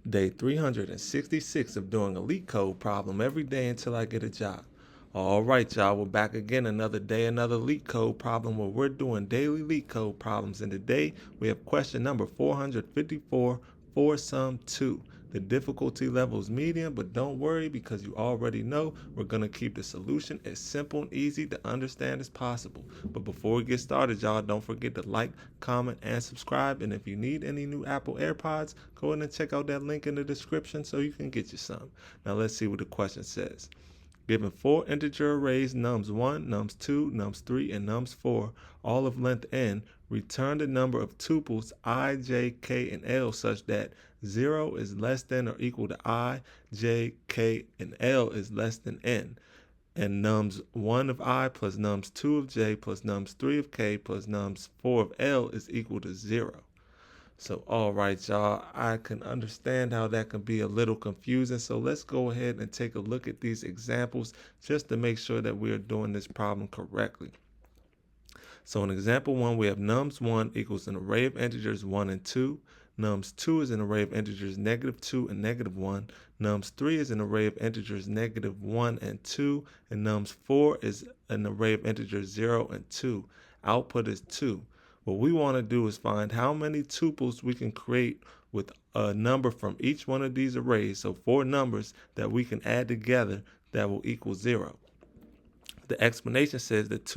Day 366 of doing a LeetCode problem every day until I get a job. All right, y'all, we're back again another day, another LeetCode problem where we're doing daily LeetCode problems. And today we have question number 454 for sum 2. The difficulty level is medium, but don't worry because you already know we're going to keep the solution as simple and easy to understand as possible. But before we get started, y'all, don't forget to like, comment, and subscribe. And if you need any new Apple AirPods, go ahead and check out that link in the description so you can get you some. Now let's see what the question says. Given 4 integer arrays nums1, nums2, nums3, and nums4, all of length n, return the number of tuples I, j, k, and l such that 0 is less than or equal to I, j, k, and l is less than n, and nums1 of I plus nums2 of j plus nums3 of k plus nums4 of l is equal to 0. So, all right, y'all, I can understand how that can be a little confusing. So let's go ahead and take a look at these examples just to make sure that we are doing this problem correctly. So in example 1, we have nums1 equals an array of integers 1 and 2. Nums2 is an array of integers -2 and -1. Nums3 is an array of integers -1 and 2. And nums4 is an array of integers 0 and 2. Output is 2. What we want to do is find how many tuples we can create with a number from each one of these arrays. So 4 numbers that we can add together that will equal 0. The explanation says that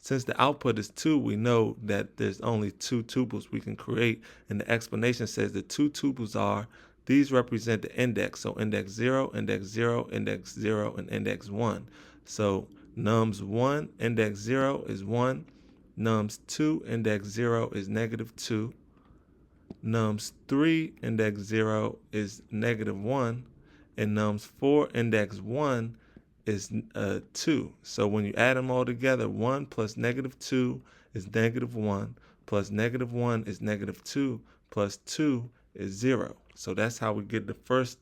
since the output is 2, we know that there's only 2 tuples we can create. And the explanation says the 2 tuples are, these represent the index. So index 0, index 0, index 0, and index 1. So nums1 index 0 is 1. Nums2 index 0 is -2. Nums3 index 0 is -1. And nums4 index 1 is 2. So when you add them all together, 1 plus -2 is -1, plus -1 is -2, plus 2 is 0. So that's how we get the first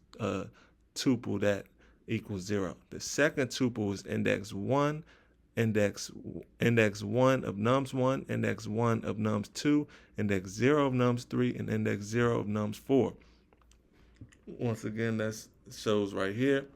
tuple that equals 0. The second tuple is index 1. Index 1 of nums1, index 1 of nums2, index 0 of nums3, and index 0 of nums4. Once again, that shows right here.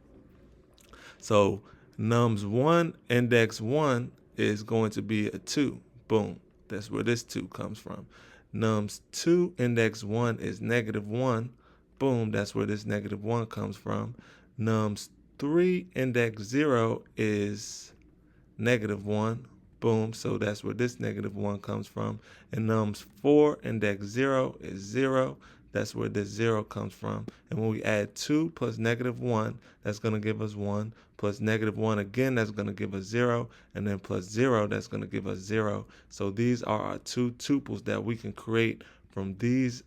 So nums1 index 1 is going to be a 2. Boom. That's where this 2 comes from. Nums2 index 1 is -1. Boom. That's where this -1 comes from. Nums3 index 0 is -1. Boom. So that's where this -1 comes from. And nums4 index 0 is 0. That's where this 0 comes from. And when we add 2 plus -1, that's going to give us 1. Plus -1 again, that's going to give us 0. And then plus 0, that's going to give us 0. So these are our 2 tuples that we can create from these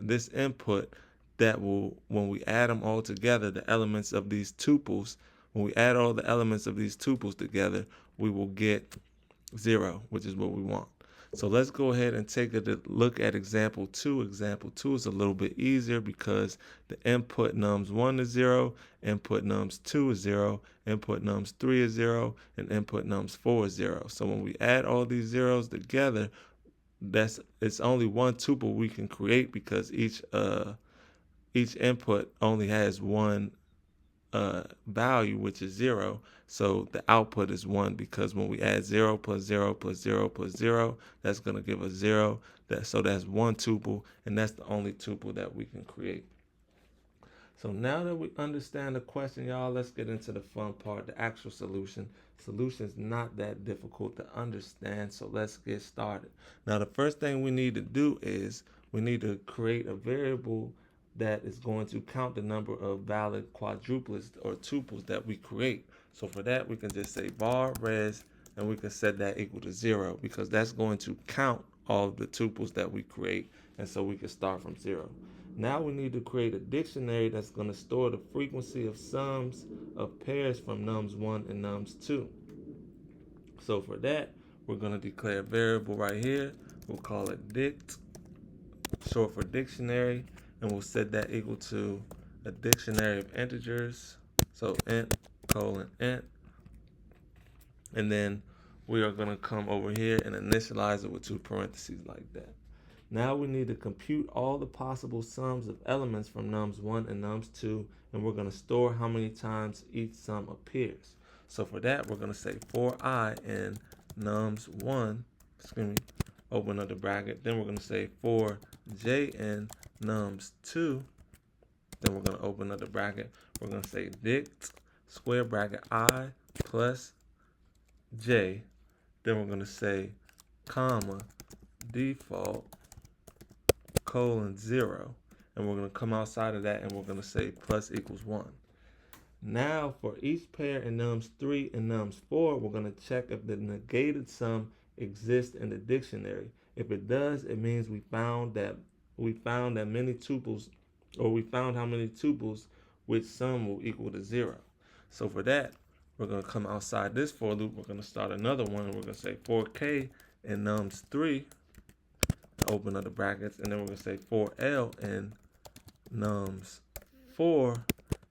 this input that will, when we add them all together, the elements of these tuples, when we add all the elements of these tuples together, we will get 0, which is what we want. So let's go ahead and take a look at example 2. Example 2 is a little bit easier because the input nums1 is 0, input nums2 is 0, input nums3 is 0, and input nums4 is 0. So when we add all these zeros together, it's only one tuple we can create because each input only has one value, which is 0. So the output is 1 because when we add 0 plus 0 plus 0 plus 0, that's going to give us 0. So that's one tuple, and that's the only tuple that we can create. So now that we understand the question, y'all, let's get into the fun part, the actual solution. Solution is not that difficult to understand, so let's get started. Now, the first thing we need to do is we need to create a variable that is going to count the number of valid quadruplets or tuples that we create. So for that, we can just say var res, and we can set that equal to 0 because that's going to count all of the tuples that we create, and so we can start from 0. Now we need to create a dictionary that's going to store the frequency of sums of pairs from nums1 and nums2. So for that, we're going to declare a variable right here. We'll call it dict, short for dictionary, and we'll set that equal to a dictionary of integers. So int colon int. And then we are going to come over here and initialize it with 2 parentheses like that. Now we need to compute all the possible sums of elements from nums1 and nums2, and we're going to store how many times each sum appears. So for that, we're going to say for I in nums1, open up the bracket. Then we're going to say for j in nums2. Then we're going to open up the bracket. We're going to say dict square bracket I plus j. Then we're going to say comma default colon 0. And we're going to come outside of that and we're going to say plus equals 1. Now for each pair in nums3 and nums4, we're going to check if the negated sum exists in the dictionary. If it does, it means we found many tuples, or we found how many tuples which sum will equal to 0. So for that, we're going to come outside this for loop. We're going to start another one, and we're going to say for k in nums3, open up the brackets, and then we're going to say for l in nums4.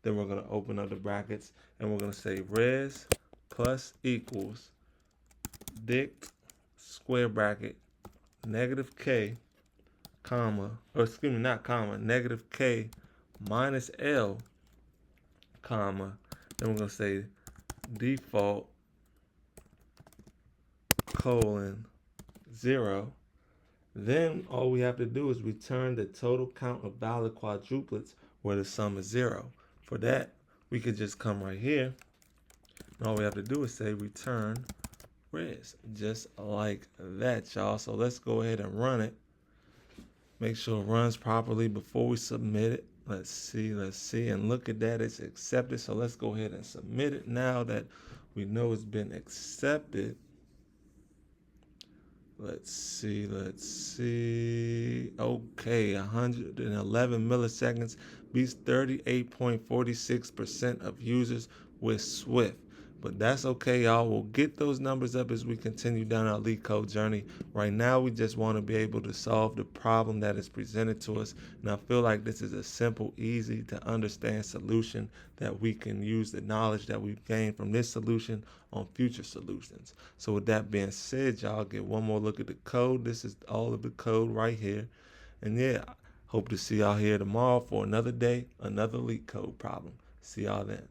Then we're going to open up the brackets, and we're going to say res plus equals dict square bracket negative k comma, or excuse me, not comma, negative k minus l comma. Then we're going to say default colon 0. Then all we have to do is return the total count of valid quadruplets where the sum is 0. For that, we could just come right here, and all we have to do is say return res, just like that, y'all. So let's go ahead and run it. Make sure it runs properly before we submit it. Let's see, and look at that, it's accepted. So let's go ahead and submit it now that we know it's been accepted. Let's see. Okay, 111 milliseconds beats 38.46% of users with Swift. But that's okay, y'all. We'll get those numbers up as we continue down our LeetCode journey. Right now, we just want to be able to solve the problem that is presented to us. And I feel like this is a simple, easy to understand solution that we can use the knowledge that we've gained from this solution on future solutions. So with that being said, y'all, get one more look at the code. This is all of the code right here. And yeah, hope to see y'all here tomorrow for another day, another LeetCode problem. See y'all then.